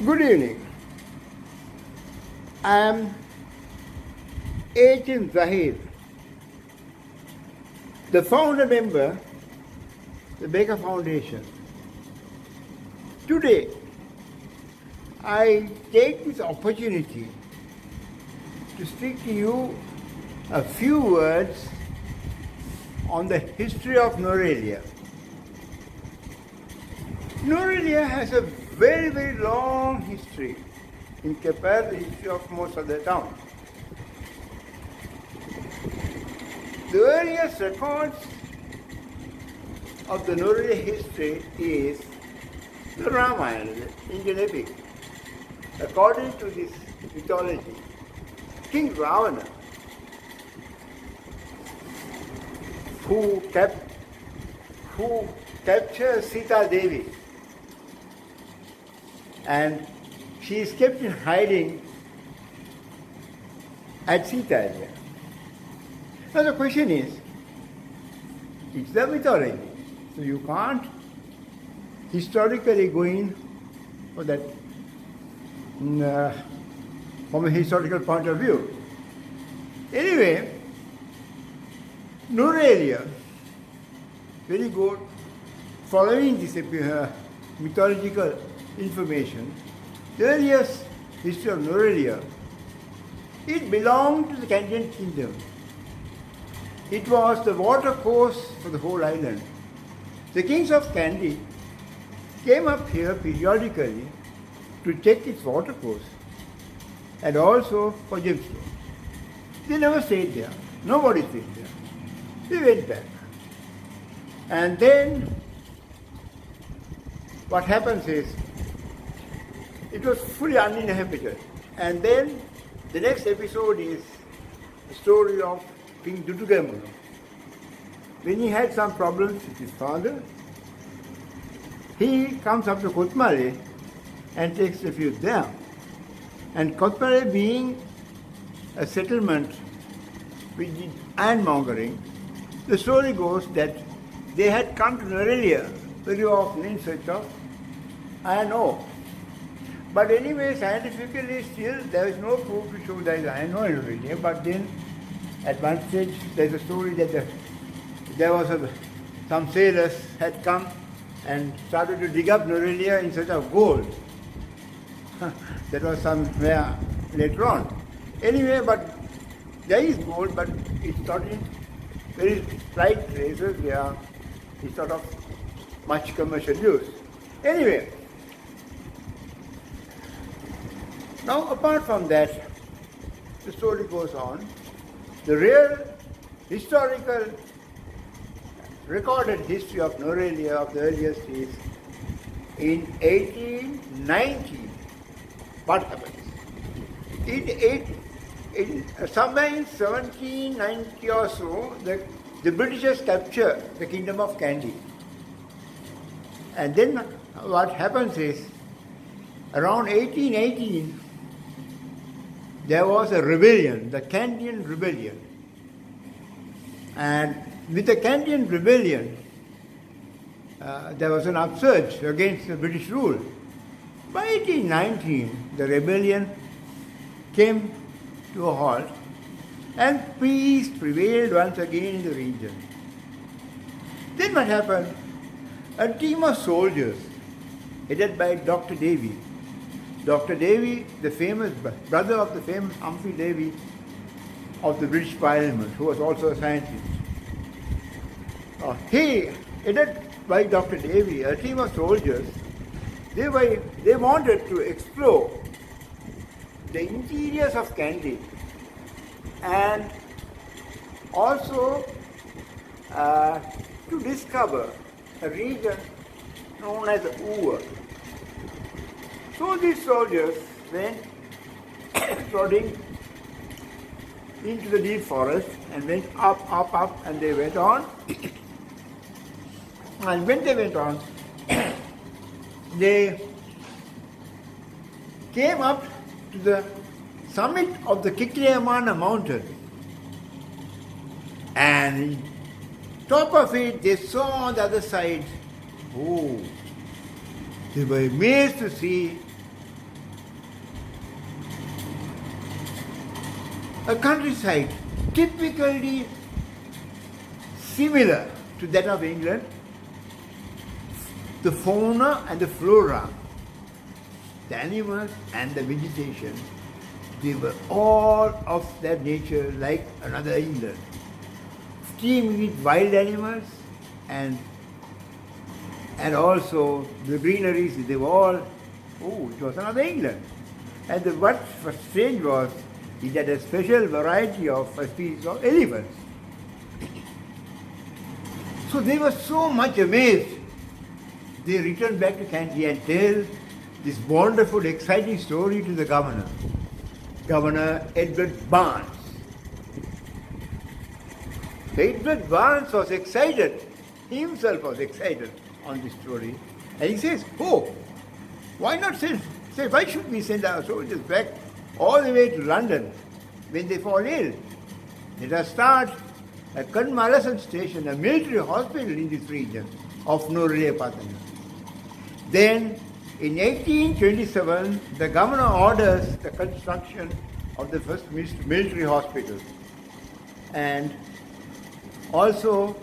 Good evening. I am Ali Zahir, the founder member, the Baker Foundation. Today, I take this opportunity to speak to you a few words on the history of Nuwara. Nuwara has a very, very long history in compared to the history of most of the towns. The earliest records of the Nuwara history is the Ramayana, the Indian epic. According to this mythology, King Ravana, who captured Sita Devi, and she is kept in hiding at Sita. Now the question is, it's the mythology, so you can't historically go in for that from a historical point of view. Anyway, Nuwara, very good, following this mythological information, the earliest history of Nuwara, it belonged to the Kandyan kingdom. It was the water course for the whole island. The kings of Kandy came up here periodically to check its water course and also for gemstones. They never stayed there. Nobody stayed there. They went back. And then what happens is, it was fully uninhabited. And then the next episode is the story of King Dudugamunu. When he had some problems with his father, he comes up to Kotmale and takes refuge there. And Kotmale being a settlement which did ironmongering, the story goes that they had come to Nuwara very often in search of iron ore. But anyway, scientifically still there is no proof to show there is iron ore in Nuwara. But then at one stage there is a story that there was some sailors had come and started to dig up Nuwara in search of gold. That was somewhere later on. Anyway, but there is gold, but it's not in very slight places where it's not of much commercial use. Anyway, now apart from that, the story goes on. The real historical recorded history of Nuwara of the earliest is in 1890. What happens? Somewhere in 1790 or so, the Britishers capture the kingdom of Kandy. And then what happens is, around 1818, there was a rebellion, the Kandyan rebellion. And with the Kandyan rebellion, there was an upsurge against the British rule. By 1819, the rebellion came to a halt and peace prevailed once again in the region. Then what happened? A team of soldiers headed by Dr. Davy. Dr. Davy, the famous brother of the famous Humphrey Davy of the British Parliament, who was also a scientist. He, headed by Dr. Davy, a team of soldiers, they wanted to explore the interiors of Kandy and also to discover a region known as Nuwara. So these soldiers went plodding into the deep forest and went up, and they went on. And when they went on, they came up to the summit of the Kikleyamana mountain. And top of it, they saw on the other side, they were amazed to see a countryside typically similar to that of England. The fauna and the flora, the animals and the vegetation, they were all of their nature like another England. Teeming with wild animals and also the greeneries, they were all, it was another England. And what was strange was, it had a special variety of species of elephants. So they were so much amazed. They returned back to Kandy and tell this wonderful, exciting story to the governor, Governor Edward Barnes. Edward Barnes was excited, he himself was excited on this story. And he says, why not why should we send our soldiers back all the way to London when they fall ill? Let us start a convalescent station, a military hospital in this region of Nuwara. Then, in 1827, the governor orders the construction of the first military hospital, and also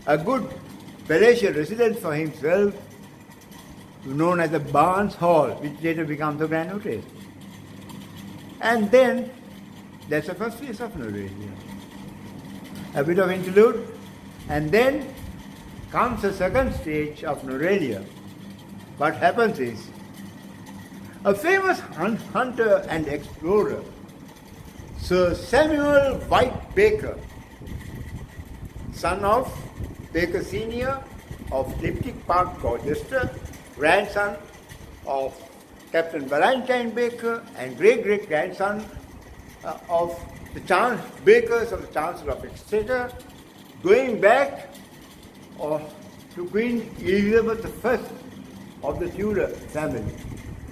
a good palatial residence for himself, known as the Barnes Hall, which later becomes the Grand Hotel. And then, that's the first phase of Nuwara. A bit of interlude, and then comes the second stage of Nuwara. What happens is, a famous hunter and explorer, Sir Samuel White Baker, son of Baker Sr. of Lipstick Park, Colchester, grandson of Captain Valentine Baker, and great-great-grandson of the Bakers of the Chancellor of Exchequer, going back to Queen Elizabeth I of the Tudor family.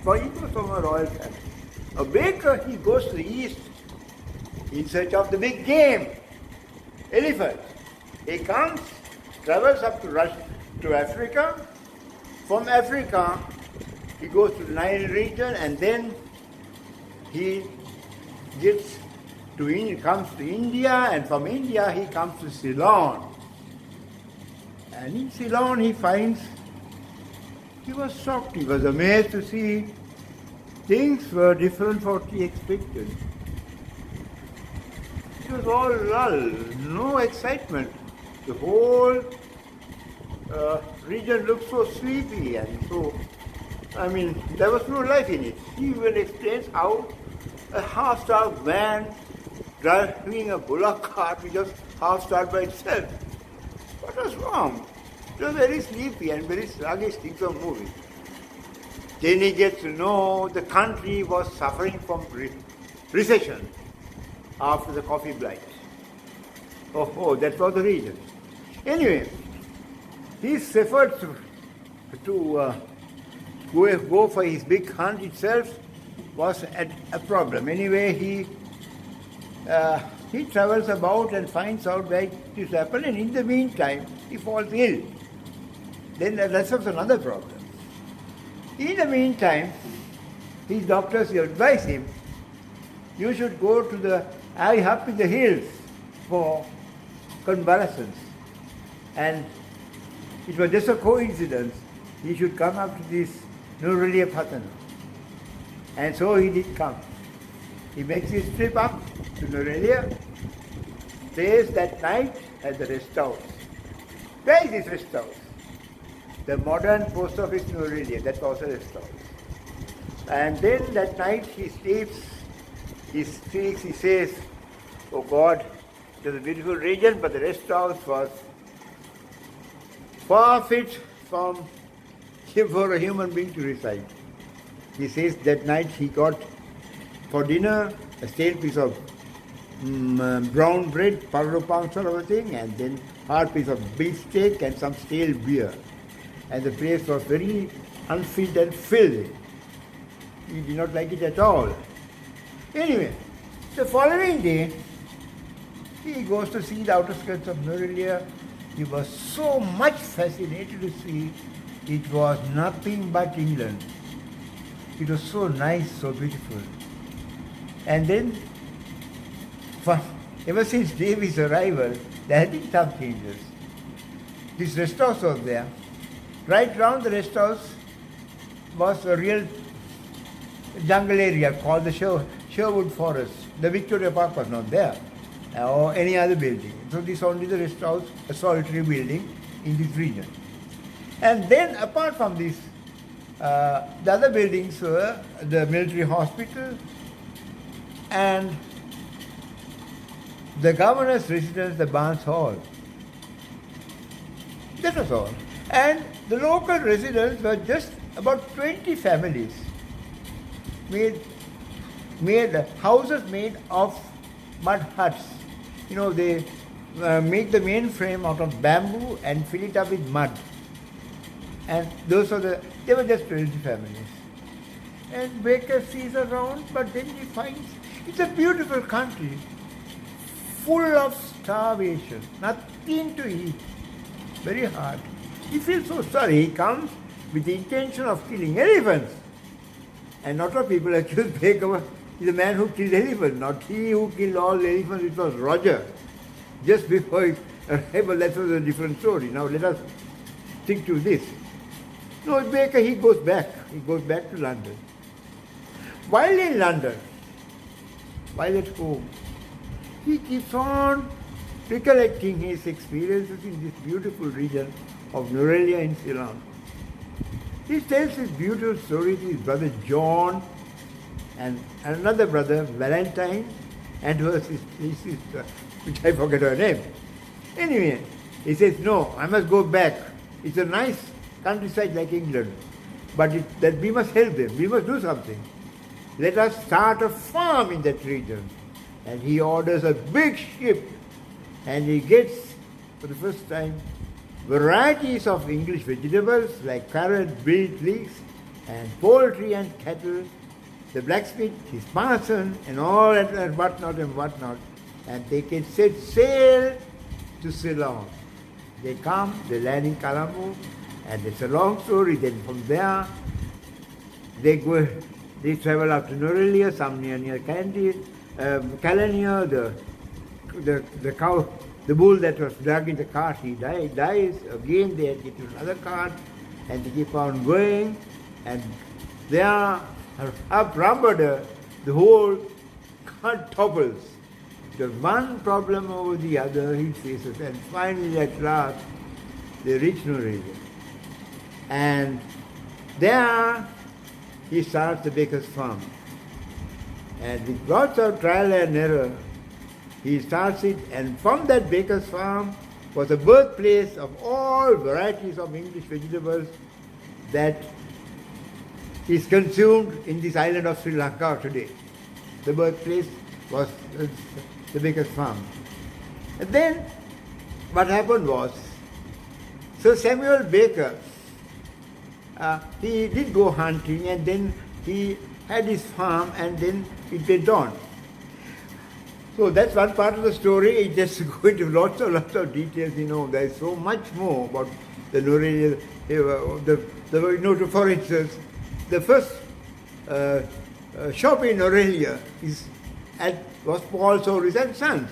For he was from a royal family. A Baker, he goes to the east in search of the big game, elephant. He comes, travels up to Africa. From Africa, he goes to the Nile region, and then he comes to India, and from India he comes to Ceylon. And in Ceylon he was shocked, he was amazed to see things were different from what he expected. It was all lull, no excitement. The whole region looked so sleepy and there was no life in it. He even explains how a half-starved man driving a bullock cart which was half-starved by itself. What was wrong? It was very sleepy and very sluggish, things were moving. Then he gets to know the country was suffering from recession after the coffee blight. That was the reason. Anyway, his efforts to go for his big hunt itself was a problem. Anyway, he travels about and finds out where it is happened, and in the meantime, he falls ill. Then that's another problem. In the meantime, his doctors advise him, you should go up in the hills for convalescence. And it was just a coincidence. He should come up to this Nuwara. And so he did come. He makes his trip up to Nuwara, stays that night at the rest house. Where is this rest house? The modern post office Nuwara, that was a rest house. And then that night he sleeps, he speaks, he says, oh God, it was a beautiful region, but the rest house was far fit for a human being to reside. He says that night he got for dinner a stale piece of brown bread, pardo pound sort of a thing, and then hard piece of beefsteak and some stale beer. And the place was very unfilled and filled. He did not like it at all. Anyway, the following day, he goes to see the outer skirts of Nuwara. He was so much fascinated to see it was nothing but England. It was so nice, so beautiful. And then ever since Davy's arrival, there had been some changes. This rest house was there. Right round the rest house was a real jungle area called the Sherwood Forest. The Victoria Park was not there, or any other building. So this only the rest house, a solitary building in this region. And then apart from this, the other buildings were the military hospital and the governor's residence, the Barnes Hall. That was all. And the local residents were just about 20 families, made houses made of mud huts. You know, they make the main frame out of bamboo and fill it up with mud. And they were just 20 families. And Baker sees around, but then he finds it's a beautiful country, full of starvation, nothing to eat, very hard. He feels so sorry. He comes with the intention of killing elephants. And not all people accuse Baker is the man who killed elephants, not he who killed all the elephants. It was Roger. Just before his arrival, that was a different story. Now let us stick to this. No, Baker, he goes back. He goes back to London. While in London, while at home, he keeps on recollecting his experiences in this beautiful region of Nuwara in Ceylon. He tells his beautiful story to his brother John and another brother, Valentine, and his sister, which I forget her name. Anyway, he says, no, I must go back. It's a nice countryside like England, but that we must help them. We must do something. Let us start a farm in that region. And he orders a big ship, and he gets, for the first time, varieties of English vegetables like carrot, beet, leeks, and poultry and cattle, the blacksmith, his parson, and all that and whatnot. And they can set sail to Ceylon. They come, they land in Colombo, and it's a long story. Then from there, they travel up to Nuwara, some near Caledonia, the cow, the bull that was dragged in the cart, he dies. Again, they get to another cart, and they keep on going, and they are up Rambada, the whole cart topples. The one problem over the other he faces, and finally at last they reach Nuwara. And there he starts the baker's farm. And with lots of trial and error, he starts it, and from that baker's farm was the birthplace of all varieties of English vegetables that is consumed in this island of Sri Lanka today. The birthplace was the baker's farm. And then what happened was, Sir Samuel Baker, he did go hunting, and then he had his farm, and then it went on. So that's one part of the story. It just go into lots of details. You know, there is so much more about the Nuwara. For instance, the first shop in Nuwara was Paul Soris and Sons,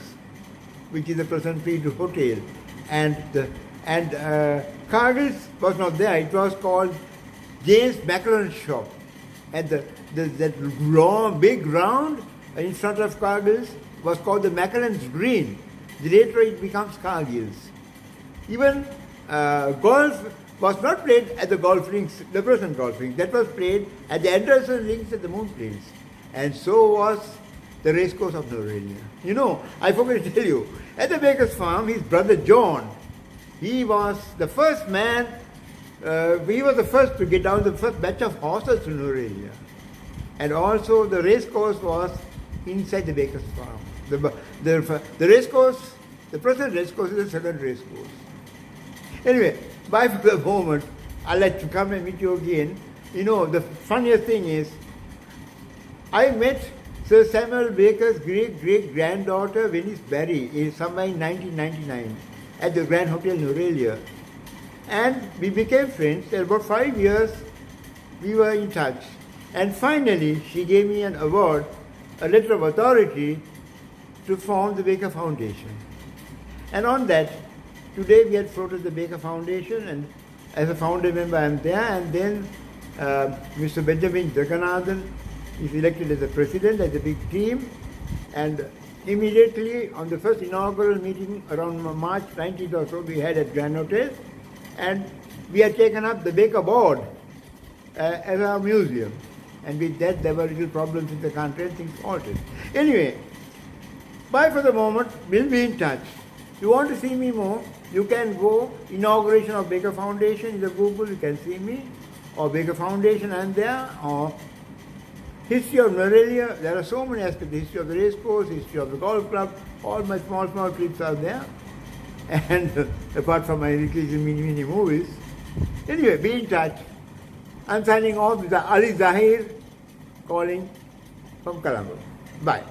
which is the present Peter Hotel, and Cargill's was not there. It was called James Macklellan's shop, and that long, big round in front of Cargill's was called the Macklellan's Green. Later it becomes Cargill's. Even golf was not played at the golf links, the present golf links. That was played at the Anderson links at the Moon Plains. And so was the racecourse of Nuwara. You know, I forgot to tell you, at the baker's farm, his brother John, he was the first man, he was the first to get down the first batch of horses to Nuwara. And also the racecourse was inside the baker's farm. The racecourse, the present racecourse is the second racecourse. Anyway, bye for the moment. I'd like to come and meet you again. You know, the funniest thing is, I met Sir Samuel Baker's great-great-granddaughter Venice Barry somewhere in 1999 at the Grand Hotel Nuwara. And we became friends. For about 5 years, we were in touch. And finally, she gave me an award, a letter of authority, to form the Baker Foundation. And on that, today we had floated the Baker Foundation, and as a founder member I am there, and then Mr. Benjamin Jagannathan is elected as the president, as a big team, and immediately on the first inaugural meeting around March 19th or so we had at Grand Hotel, and we had taken up the Baker board as our museum. And with that there were little problems in the country and things altered. Anyway, bye for the moment, we'll be in touch. You want to see me more, you can go inauguration of Baker Foundation in the Google, you can see me, or Baker Foundation, I'm there, or history of Nuwara. There are so many aspects, the history of the race course, history of the golf club, all my small clips are there. And apart from my mini movies. Anyway, be in touch. I'm signing off with Ali Zahir calling from Colombo. Bye.